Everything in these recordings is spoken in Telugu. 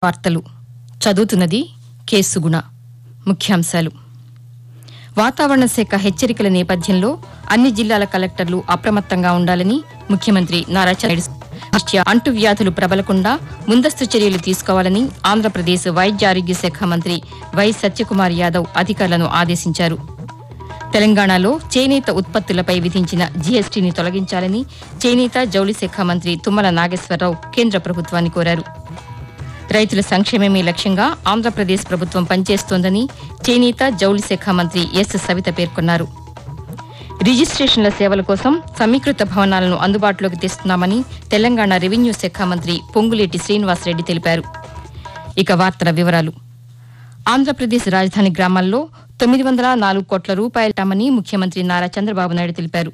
వార్తలు చదువుతున్నది కె సుగుణ. ముఖ్యాంశాలు. వాతావరణ శాఖ హెచ్చరికల నేపథ్యంలో అన్ని జిల్లాల కలెక్టర్లు అప్రమత్తంగా ఉండాలని ముఖ్యమంత్రి నారా చంద్రబాబు అంటువ్యాధులు ప్రబలకుండా ముందస్తు చర్యలు తీసుకోవాలని ఆంధ్రప్రదేశ్ వైద్య ఆరోగ్య శాఖ మంత్రి వై సత్యకుమార్ యాదవ్ అధికారులను ఆదేశించారు. తెలంగాణలో చేనేత ఉత్పత్తులపై విధించిన జీఎస్టీని తొలగించాలని చేనేత జౌళి శాఖ మంత్రి తుమ్మల నాగేశ్వరరావు కేంద్ర ప్రభుత్వాన్ని కోరారు. రైతుల సంక్షేమమే లక్ష్యంగా ఆంధ్రప్రదేశ్ ప్రభుత్వం పనిచేస్తోందని చేనేత జౌళి శాఖ మంత్రి ఎస్ సవిత పేర్కొన్నారు. రిజిస్ట్రేషన్ల సేవల కోసం సమీకృత భవనాలను అందుబాటులోకి తెస్తున్నామని తెలంగాణ రెవెన్యూ శాఖ మంత్రి పొంగులేటి శ్రీనివాసరెడ్డి తెలిపారు. ఇక వార్తల వివరాలు. ఆంధ్రప్రదేశ్ రాజధాని గ్రామాల్లో 904 కోట్ల రూపాయలటామని ముఖ్యమంత్రి నారా చంద్రబాబు నాయుడు తెలిపారు.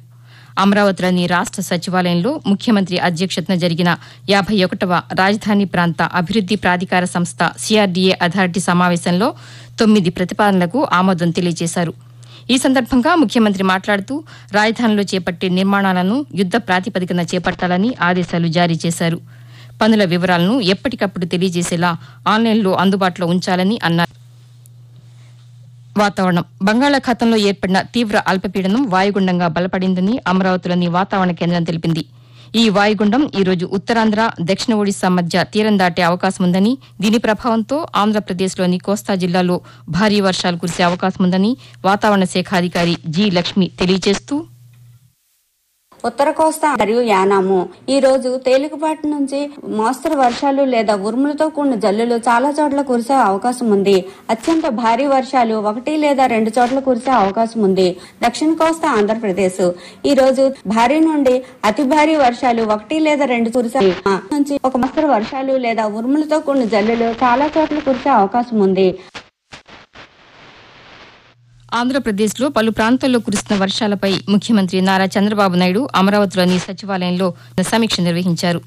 అమరావతిలోని రాష్ట సచివాలయంలో ముఖ్యమంత్రి అధ్యక్షతన జరిగిన 51వ రాజధాని ప్రాంత అభివృద్ది ప్రాధికార సంస్థ సిఆర్డీఏ అథారిటీ సమావేశంలో 9 ప్రతిపాదనలకు ఆమోదం తెలియజేశారు. ఈ సందర్భంగా ముఖ్యమంత్రి మాట్లాడుతూ రాజధానిలో చేపట్టే నిర్మాణాలను యుద్ద ప్రాతిపదికన చేపట్టాలని ఆదేశాలు జారీ చేశారు. పనుల వివరాలను ఎప్పటికప్పుడు తెలియజేసేలా ఆన్లైన్లో అందుబాటులో ఉంచాలని అన్నారు. వాతావరణం. బంగాళాఖాతంలో ఏర్పడిన తీవ్ర అల్పపీడనం వాయుగుండంగా బలపడిందని అమరావతిలోని వాతావరణ కేంద్రం తెలిపింది. ఈ వాయుగుండం ఈ రోజు ఉత్తరాంధ్ర, దక్షిణ ఒడిశా మధ్య తీరం దాటే అవకాశం ఉందని, దీని ప్రభావంతో ఆంధ్రప్రదేశ్లోని కోస్తా జిల్లాలో భారీ వర్షాలు కురిసే అవకాశం ఉందని వాతావరణ శాఖ అధికారి జి లక్ష్మి తెలియజేస్తూ, ఉత్తర కోస్తా మరియు యానాము ఈ రోజు తేలికపాటి నుంచి మోస్తరు వర్షాలు లేదా ఉరుములతో కూడిన జల్లులు చాలా చోట్ల కురిసే అవకాశం ఉంది. అత్యంత భారీ వర్షాలు 1 లేదా 2 చోట్ల కురిసే అవకాశం ఉంది. దక్షిణ కోస్తా ఆంధ్రప్రదేశ్ ఈ రోజు భారీ నుండి అతి భారీ వర్షాలు 1 లేదా 2 కురిసే నుంచి ఒక మోస్తరు వర్షాలు లేదా ఉరుములతో కూడిన జల్లులు చాలా చోట్ల కురిసే అవకాశం ఉంది. ఆంధ్రప్రదేశ్లో పలు ప్రాంతాల్లో కురుస్తున్న వర్షాలపై ముఖ్యమంత్రి నారా చంద్రబాబు నాయుడు అమరావతిలోని సచివాలయంలో సమీక్ష నిర్వహించారు.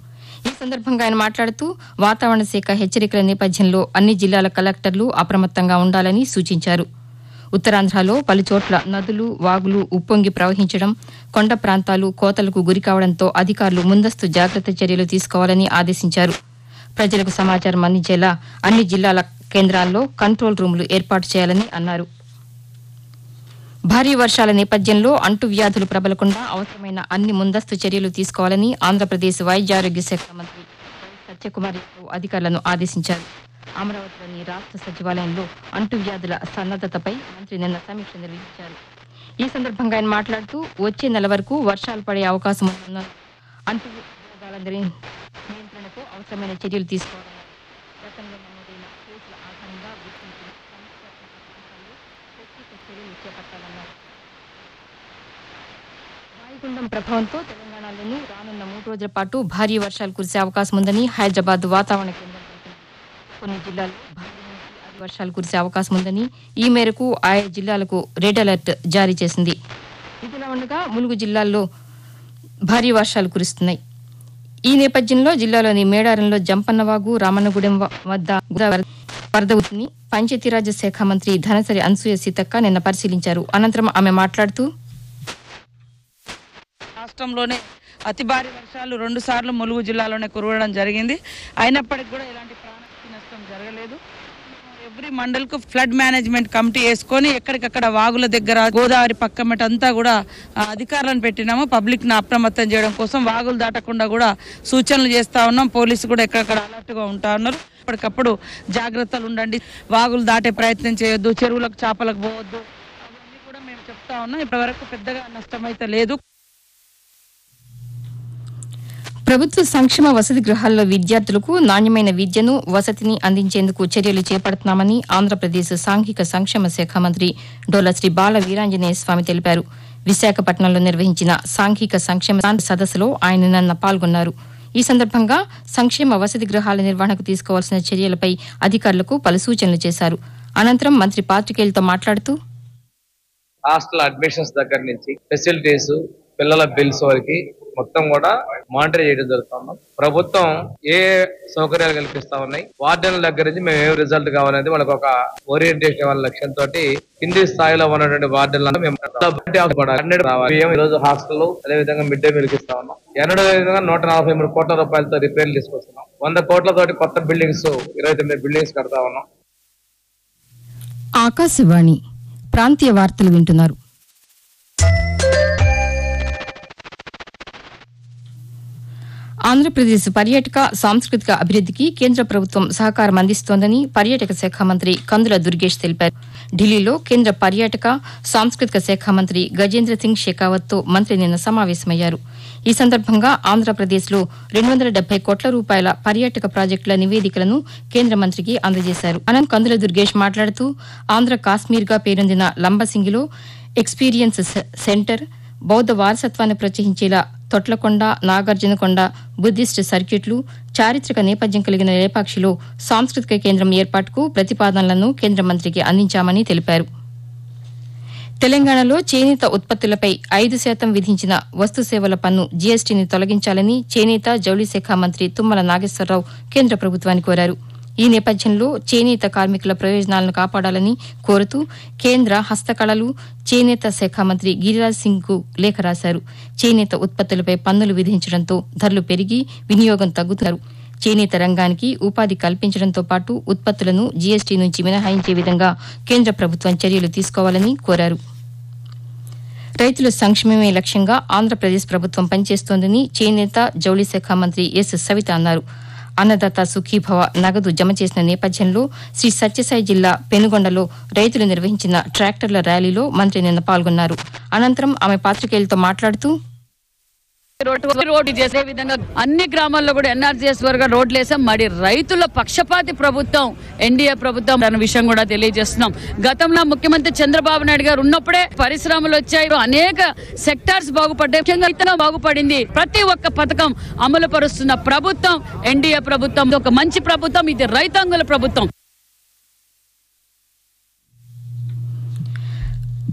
ఈ సందర్భంగా ఆయన మాట్లాడుతూ వాతావరణ శాఖ హెచ్చరికల నేపథ్యంలో అన్ని జిల్లాల కలెక్టర్లు అప్రమత్తంగా ఉండాలని సూచించారు. ఉత్తరాంధ్రలో పలుచోట్ల నదులు, వాగులు ఉప్పొంగి ప్రవహించడం, కొండ ప్రాంతాలు కోతలకు గురికావడంతో అధికారులు ముందస్తు జాగ్రత్త చర్యలు తీసుకోవాలని ఆదేశించారు. ప్రజలకు సమాచారం అందించేలా అన్ని జిల్లాల కేంద్రాల్లో కంట్రోల్ రూములు ఏర్పాటు చేయాలని అన్నారు. భారీ వర్షాల నేపథ్యంలో అంటువ్యాధులు ప్రబలకుండా అవసరమైన అన్ని ముందస్తు చర్యలు తీసుకోవాలని ఆంధ్రప్రదేశ్ వైద్య ఆరోగ్య శాఖ మంత్రి సత్యకుమార్ యాదవ్ అధికారులను ఆదేశించారు. అమరావతిలోని రాష్ట సచివాలయంలో అంటువ్యాధుల సన్నద్దతపై మంత్రి నిన్న సమీక్ష నిర్వహించారు. ఈ సందర్భంగా ఆయన మాట్లాడుతూ వచ్చే నెల వరకు వర్షాలు పడే అవకాశం ఉన్న అంటువ్యాధుల నియంత్రణకు అవసరమైన చర్యలు తీసుకోవాలన్నారు. గతంలో నమోదైన కేసుల ఆధారంగా గుర్తించిన చర్యలు చేపట్టాలన్నారు. వాయుగుండం ప్రభావంతో తెలంగాణలోని రానున్న 3 రోజుల పాటు భారీ వర్షాలు కురిసే అవకాశం ఉందని హైదరాబాద్ వాతావరణ కేంద్రం తెలిపింది. కొన్ని జిల్లాల్లో భారీ నుంచి అతి వర్షాలు కురిసే అవకాశం ఉందని ఈ మేరకు ఆయా జిల్లాలకు రెడ్ అలర్ట్ జారీ చేసింది. ఇదిలా ఉండగా ములుగు జిల్లాల్లో భారీ వర్షాలు కురుస్తున్నాయి. ఈ నేపథ్యంలో జిల్లాలోని మేడారంలో జంపన్నవాగు, రామన్నగూడెం వద్ద వరద ఉధృతిని పంచాయతీరాజ్ శాఖ మంత్రి ధనసరి అనసూయ సీతక్క నిన్న పరిశీలించారు. అనంతరం ఆమె మాట్లాడుతూ, రాష్ట్రంలోనే అతి భారీ వర్షాలు 2 సార్లు ములుగు జిల్లాలోనే కురవడం జరిగింది. అయినప్పటికీ కూడా ఎలాంటి ప్రాణానికి నష్టం జరగలేదు. ఎవ్రీ మండల్కు ఫ్లడ్ మేనేజ్మెంట్ కమిటీ వేసుకొని ఎక్కడికక్కడ వాగుల దగ్గర, గోదావరి పక్కమట అంతా కూడా అధికారులను పెట్టినాము. పబ్లిక్ను అప్రమత్తం చేయడం కోసం వాగులు దాటకుండా కూడా సూచనలు చేస్తూ ఉన్నాం. పోలీసు కూడా ఎక్కడక్కడ అలర్ట్గా ఉంటా ఉన్నారు. ఎప్పటికప్పుడు జాగ్రత్తలు ఉండండి, వాగులు దాటే ప్రయత్నం చేయొద్దు, చెరువులకు చేపలకు పోవద్దు, అవన్నీ కూడా మేము చెప్తా ఉన్నాం. ఇప్పటివరకు పెద్దగా నష్టమైతే లేదు. ప్రభుత్వ సంక్షేమ వసతి గృహాల్లో విద్యార్థులకు నాణ్యమైన విద్యను, వసతిని అందించేందుకు చర్యలు చేపడుతున్నామని ఆంధ్రప్రదేశ్ సాంఘిక సంక్షేమ శాఖ మంత్రి డోలా శ్రీ బాల వీరాంజనేయ స్వామి తెలిపారు. విశాఖపట్నంలో నిర్వహించిన సాంఘిక సంక్షేమ సదస్సులో ఆయన నిన్న పాల్గొన్నారు. ఈ సందర్భంగా సంక్షేమ వసతి గృహాల నిర్వహణకు తీసుకోవాల్సిన చర్యలపై అధికారులకు పలు సూచనలు చేశారు. అనంతరం మంత్రి పాత్రికేయులతో మాట్లాడుతూ, హాస్టల్ అడ్మిషన్స్ దగ్గర నుంచి ఫెసిలిటీస్, పిల్లల బిల్స్ వరకు మొత్తం కూడా మానిటర్ చేయడం జరుగుతున్నాం. ప్రభుత్వం ఏ సౌకర్యాలు కల్పిస్తా ఉన్నాయి, వార్డెన్ల దగ్గర నుంచి మేము ఏం రిజల్ట్ కావాలనేది వాళ్ళకి ఒక ఓరియంటేషన్ ఇవ్వాలనే లక్ష్యంతో కింది స్థాయిలో ఉన్నటువంటి వార్డెన్లను మేము ఈ రోజు హాస్టల్ అదే విధంగా మిడ్ డే మీల్ ఇస్తా ఉన్నాం. ఎన్నడూ విధంగా 143 కోట్ల రూపాయలతో రిపేర్లు తీసుకొస్తున్నాం. 100 కోట్లతోటి కొత్త బిల్డింగ్స్ 29 బిల్డింగ్స్ కడతా ఉన్నాం. ఆకాశవాణి ప్రాంతీయ వార్తలు వింటున్నారు. ఆంధ్రప్రదేశ్ పర్యాటక సాంస్కృతిక అభివృద్దికి కేంద్ర ప్రభుత్వం సహకారం అందిస్తోందని పర్యాటక శాఖ మంత్రి కందుల దుర్గేష్ తెలిపారు. ఢిల్లీలో కేంద్ర పర్యాటక సాంస్కృతిక శాఖ మంత్రి గజేంద్ర సింగ్ షెకావత్తో మంత్రి నిన్న సమావేశమయ్యారు. ఈ సందర్భంగా ఆంధ్రప్రదేశ్లో 270 కోట్ల రూపాయల పర్యాటక ప్రాజెక్టుల నివేదికలను కేంద్ర మంత్రికి అందజేశారు. అనంతరం కందుల దుర్గేష్ మాట్లాడుతూ ఆంధ్ర కాశ్మీర్గా పేరొందిన లంబసింగిలో ఎక్స్పీరియన్స్ సెంటర్, బౌద్ధ వారసత్వాన్ని ప్రోత్సహించేలా తొట్లకొండ, నాగార్జునకొండ బుద్ధిస్ట్ సర్క్యూట్లు, చారిత్రక నేపథ్యం కలిగిన లేపాక్షిలో సాంస్కృతిక కేంద్రం ఏర్పాటుకు ప్రతిపాదనలను కేంద్ర మంత్రికి అందించామని తెలిపారు. తెలంగాణలో చేనేత ఉత్పత్తులపై 5% విధించిన వస్తు సేవల పన్ను జీఎస్టీని తొలగించాలని చేనేత జౌళి శాఖ మంత్రి తుమ్మల నాగేశ్వరరావు కేంద్ర ప్రభుత్వాన్ని కోరారు. ఈ నేపథ్యంలో చేనేత కార్మికుల ప్రయోజనాలను కాపాడాలని కోరుతూ కేంద్ర హస్తకళలు, చేనేత శాఖ మంత్రి గిరిరాజ్ సింగ్ కు లేఖ రాశారు. చేనేత ఉత్పత్తులపై పన్నులు విధించడంతో ధరలు పెరిగి వినియోగం తగ్గుతున్నారు. చేనేత రంగానికి ఉపాధి కల్పించడంతో పాటు ఉత్పత్తులను జీఎస్టీ నుంచి మినహాయించే విధంగా కేంద్ర ప్రభుత్వం చర్యలు తీసుకోవాలని కోరారు. రైతుల సంక్షేమమే లక్ష్యంగా ఆంధ్రప్రదేశ్ ప్రభుత్వం పనిచేస్తోందని చేనేత జౌళి శాఖ మంత్రి ఎస్ సవిత అన్నారు. అన్నదాత సుఖీభవ నగదు జమ చేసిన నేపథ్యంలో శ్రీ సత్యసాయి జిల్లా పెనుగొండలో రైతులు నిర్వహించిన ట్రాక్టర్ల ర్యాలీలో మంత్రి నిన్న పాల్గొన్నారు. అనంతరం ఆమె పాత్రికేయులతో మాట్లాడుతూ రోడ్డు చేసే విధంగా అన్ని గ్రామాల్లో కూడా ఎన్ఆర్జీఎస్ వర్గ రోడ్లు వేసాం. మరి రైతుల పక్షపాతి ప్రభుత్వం ఎన్డీఏ ప్రభుత్వం అనే విషయం కూడా తెలియజేస్తున్నాం. గతంలో ముఖ్యమంత్రి చంద్రబాబు నాయుడు గారు ఉన్నప్పుడే పరిశ్రమలు వచ్చాయి, అనేక సెక్టార్స్ బాగుపడ్డాయి, ముఖ్యంగా ఇతర బాగుపడింది. ప్రతి ఒక్క పథకం అమలు పరుస్తున్న ప్రభుత్వం ఎన్డీఏ ప్రభుత్వం. ఒక మంచి ప్రభుత్వం, ఇది రైతాంగుల ప్రభుత్వం.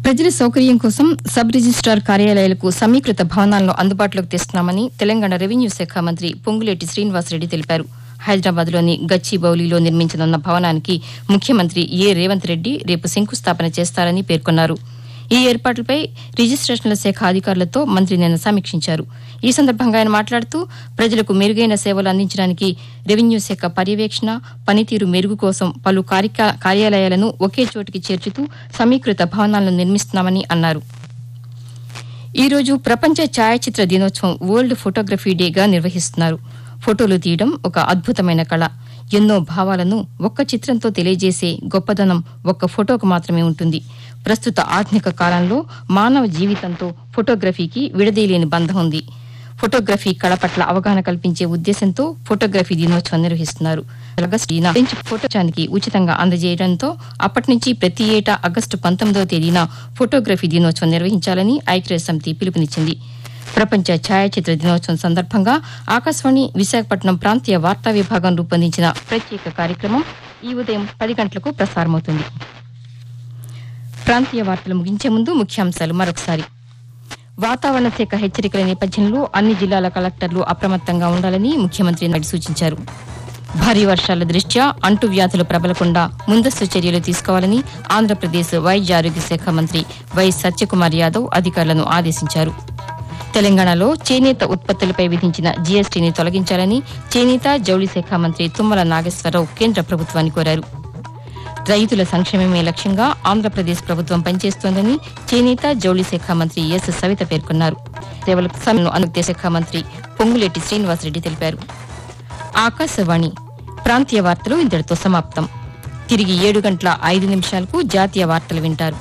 ప్రజల సౌకర్యం కోసం సబ్ రిజిస్టార్ కార్యాలయాలకు సమీకృత భవనాలను అందుబాటులోకి తెస్తున్నామని తెలంగాణ రెవెన్యూ శాఖ మంత్రి పొంగులేటి శ్రీనివాసరెడ్డి తెలిపారు. హైదరాబాద్లోని గచ్చిబౌలిలో నిర్మించనున్న భవనానికి ముఖ్యమంత్రి రేవంత్ రెడ్డి రేపు శంకుస్థాపన చేస్తారని పేర్కొన్నారు. ఈ ఏర్పాట్లపై రిజిస్ట్రేషన్ల శాఖ అధికారులతో మంత్రి నిన్న సమీక్షించారు. ఈ సందర్భంగా ఆయన మాట్లాడుతూ ప్రజలకు మెరుగైన సేవలు అందించడానికి రెవెన్యూ శాఖ పర్యవేక్షణ, పనితీరు మెరుగు కోసం పలు కార్యాలయాలను ఒకే చోటికి చేర్చుతూ సమీకృత భవనాలను నిర్మిస్తున్నామని అన్నారు. ఈ రోజు ప్రపంచ ఛాయాచిత్ర దినోత్సవం, వరల్డ్ ఫోటోగ్రఫీ డేగా నిర్వహిస్తున్నారు. ఫోటోలు తీయడం ఒక అద్భుతమైన కళ. ఎన్నో భావాలను ఒక్క చిత్రంతో తెలియజేసే గొప్పదనం ఒక్క ఫోటోకు మాత్రమే ఉంటుంది. ప్రస్తుత ఆధునిక కాలంలో మానవ జీవితంతో ఫోటోగ్రఫీకి విడదీయలేని బంధం ఉంది. ఫోటోగ్రఫీ కళ పట్ల అవగాహన కల్పించే ఉద్దేశంతో ఫోటోగ్రఫీ దినోత్సవం నిర్వహిస్తున్నారు. ఆగస్టు ఫోటోచానికి ఉచితంగా అందజేయడంతో అప్పటి నుంచి ప్రతి ఏటా ఆగస్టు 19వ తేదీన ఫోటోగ్రఫీ దినోత్సవం నిర్వహించాలని ఐక్యరాజ్యసమితి పిలుపునిచ్చింది. ప్రపంచ ఛాయాచిత్ర దినోత్సవం సందర్భంగా ఆకాశవాణి విశాఖపట్నం ప్రాంతీయ వార్తా విభాగం రూపొందించిన ప్రత్యేక కార్యక్రమం ఈ ఉదయం 10 గంటలకు ప్రసారమవుతుంది. ప్రాంతీయ వార్తలు ముగించే ముందు ముఖ్యాంశాలు మరొకసారి. వాతావరణ శాఖ హెచ్చరికల నేపథ్యంలో అన్ని జిల్లాల కలెక్టర్లు అప్రమత్తంగా ఉండాలని ముఖ్యమంత్రి నాయుడు సూచించారు. భారీ వర్షాల దృష్ట్యా అంటువ్యాధులు ప్రబలకుండా ముందస్తు చర్యలు తీసుకోవాలని ఆంధ్రప్రదేశ్ వైద్య ఆరోగ్య శాఖ మంత్రి వై సత్యకుమార్ యాదవ్ అధికారులను ఆదేశించారు. తెలంగాణలో చేనేత ఉత్పత్తులపై విధించిన జీఎస్టీని తొలగించాలని చేనేత జౌళి శాఖ మంత్రి తుమ్మల నాగేశ్వరరావు కేంద్ర ప్రభుత్వాన్ని కోరారు. రైతుల సంక్షేమమే లక్ష్యంగా ఆంధ్రప్రదేశ్ ప్రభుత్వం పనిచేస్తోందని చేనేత జౌళి శాఖ మంత్రి ఎస్ సవిత పేర్కొన్నారు. సేవలకు అనుమతి శాఖ మంత్రి పొంగులేటి శ్రీనివాసరెడ్డి తెలిపారు. ఆకాశవాణి ప్రాంతీయ వార్తలు ఇంతటితో సమాప్తం. తిరిగి 7 గంటల 5 నిమిషాలకు జాతీయ వార్తలు వింటారు.